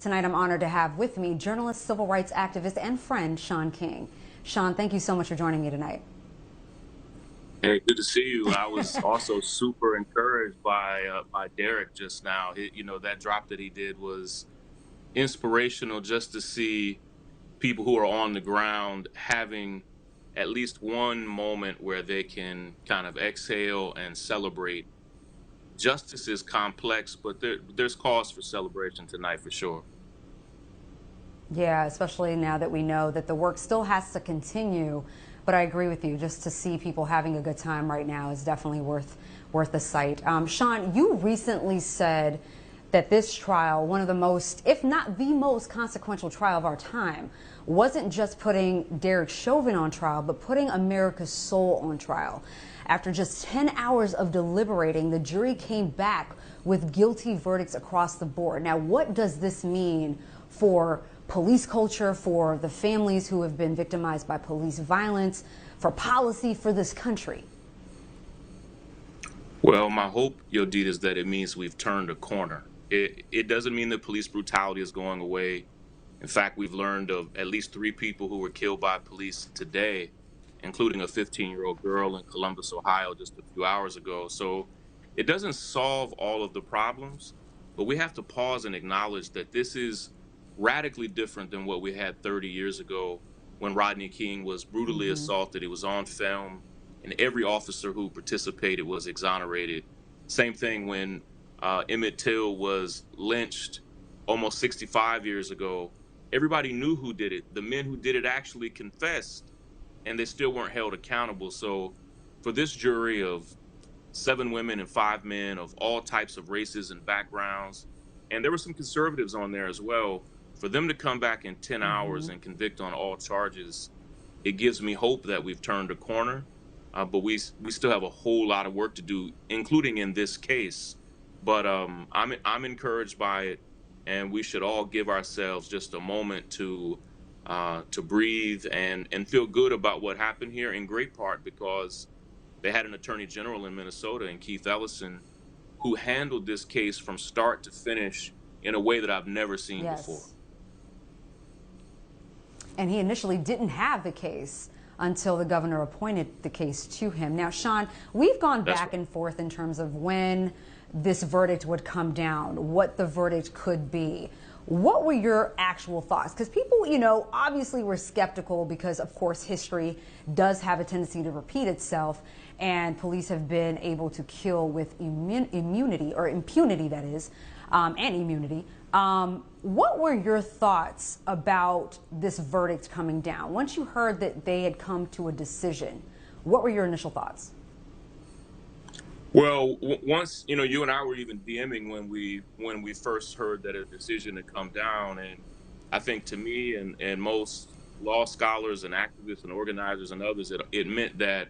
Tonight, I'm honored to have with me journalist, civil rights activist, and friend Shaun King. Shaun, thank you so much for joining me tonight. Hey, good to see you. I was also super encouraged by Derek just now. That drop that he did was inspirational just to see people who are on the ground having at least one moment where they can kind of exhale and celebrate. Justice is complex, but there's cause for celebration tonight for sure. Yeah, especially now that we know that the work still has to continue. But I agree with you. Just to see people having a good time right now is definitely worth the sight. Shaun, you recently said that this trial, one of the most, if not the most consequential trial of our time, wasn't just putting Derek Chauvin on trial, but putting America's soul on trial. After just 10 hours of deliberating, the jury came back with guilty verdicts across the board. Now, what does this mean for police culture, for the families who have been victimized by police violence, for policy for this country? Well, my hope, Yodit, is that it means we've turned a corner. It doesn't mean that police brutality is going away. In fact, we've learned of at least 3 people who were killed by police today, including a 15-year-old girl in Columbus, Ohio, just a few hours ago. So it doesn't solve all of the problems, but we have to pause and acknowledge that this is radically different than what we had 30 years ago when Rodney King was brutally assaulted. It was on film, and every officer who participated was exonerated. Same thing when Emmett Till was lynched almost 65 years ago. Everybody knew who did it. The men who did it actually confessed, and they still weren't held accountable. So, for this jury of 7 women and 5 men of all types of races and backgrounds, and there were some conservatives on there as well, for them to come back in 10 hours and convict on all charges, it gives me hope that we've turned a corner. But we still have a whole lot of work to do, including in this case. But I'm encouraged by it, and we should all give ourselves just a moment to breathe and feel good about what happened here. In great part because they had an attorney general in Minnesota, and Keith Ellison, who handled this case from start to finish in a way that I've never seen before. Yes. And he initially didn't have the case until the governor appointed the case to him. Now, Shaun, we've gone back and forth in terms of when this verdict would come down, what the verdict could be. What were your actual thoughts? Because people, obviously were skeptical because, of course, history does have a tendency to repeat itself, and police have been able to kill with immunity, or impunity, that is, and immunity. What were your thoughts about this verdict coming down? Once you heard that they had come to a decision, what were your initial thoughts? Well, once you and I were even DMing when we first heard that a decision had come down, and I think to me and most law scholars and activists and organizers and others, it meant that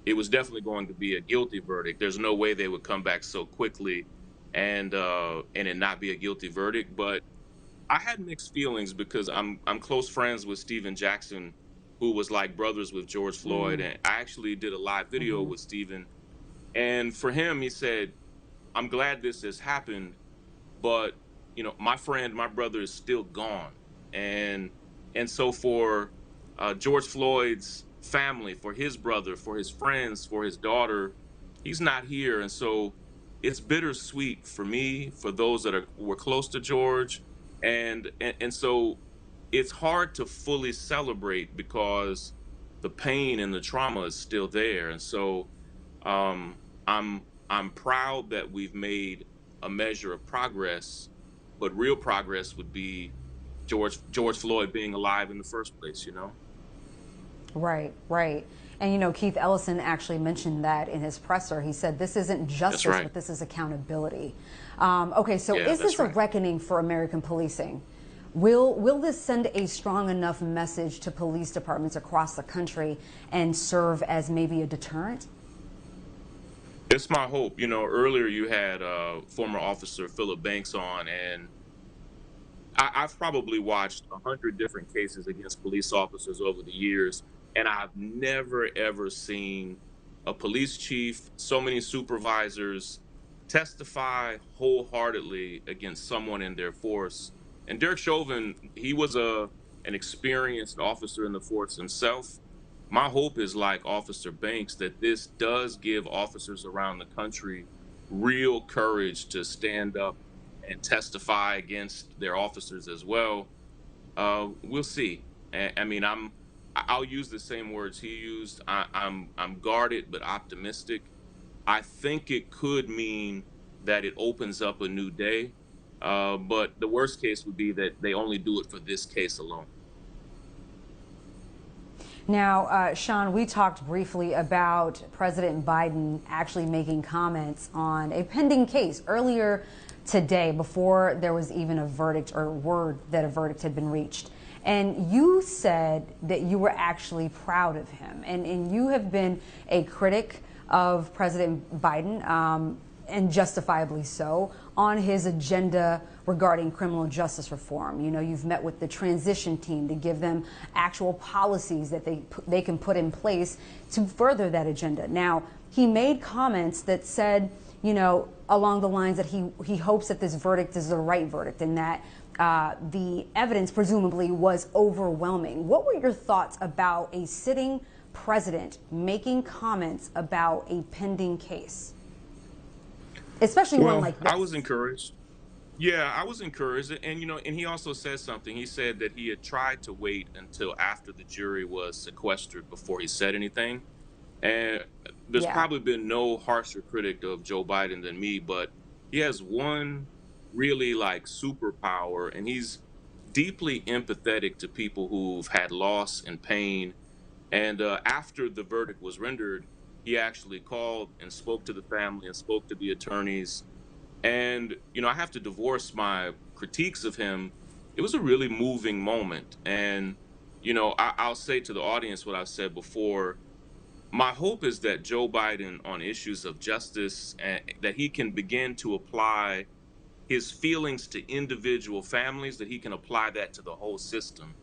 it was definitely going to be a guilty verdict. There's no way they would come back so quickly and it not be a guilty verdict. But I had mixed feelings because I'm close friends with Stephen Jackson, who was like brothers with George Floyd, and I actually did a live video with Stephen. And for him, he said, "I'm glad this has happened, but my friend, my brother is still gone." And so for George Floyd's family, for his brother, for his friends, for his daughter, he's not here. And so it's bittersweet for me, for those that were close to George, and so it's hard to fully celebrate because the pain and the trauma is still there. And so um, I'm proud that we've made a measure of progress, but real progress would be George Floyd being alive in the first place. Right, right. And Keith Ellison actually mentioned that in his presser. He said this isn't That's justice, right. but this is accountability. Okay, so Yeah, is that's this a right. reckoning for American policing? Will this send a strong enough message to police departments across the country and serve as maybe a deterrent? It's my hope. Earlier you had former officer Philip Banks on, and I've probably watched 100 different cases against police officers over the years, and I've never ever seen a police chief, so many supervisors testify wholeheartedly against someone in their force And Derek Chauvin, he was an experienced officer in the force himself. My hope is like Officer Banks that this does give officers around the country real courage to stand up and testify against their officers as well. We'll see. I mean, I'll use the same words he used. I'm guarded but optimistic. I think it could mean that it opens up a new day. But the worst case would be that they only do it for this case alone. Now, Shaun, we talked briefly about President Biden actually making comments on a pending case earlier today before there was even a verdict or word that a verdict had been reached. And you said that you were actually proud of him. And you have been a critic of President Biden, and justifiably so, on his agenda regarding criminal justice reform. You know, you've met with the transition team to give them actual policies that they can put in place to further that agenda. Now, he made comments that said, you know, along the lines that he hopes that this verdict is the right verdict and that the evidence presumably was overwhelming. What were your thoughts about a sitting president making comments about a pending case? Especially one like this. I was encouraged. Yeah, I was encouraged. And, you know, and he also said something. He said that he had tried to wait until after the jury was sequestered before he said anything. And there's Yeah. probably been no harsher critic of Joe Biden than me, but he has one really like superpower, and he's deeply empathetic to people who've had loss and pain. And after the verdict was rendered, he actually called and spoke to the family and spoke to the attorneys. And, you know, I have to divorce my critiques of him. It was a really moving moment. And, you know, I'll say to the audience what I've said before. My hope is that Joe Biden, on issues of justice, that he can begin to apply his feelings to individual families, that he can apply that to the whole system.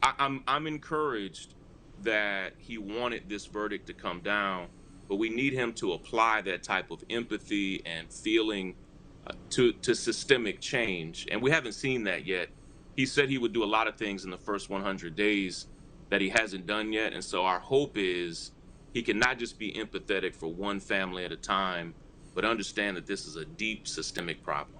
I'm encouraged that he wanted this verdict to come down, but we need him to apply that type of empathy and feeling to systemic change, and we haven't seen that yet. He said he would do a lot of things in the first 100 days that he hasn't done yet, and so our hope is he can not just be empathetic for one family at a time, but understand that this is a deep systemic problem.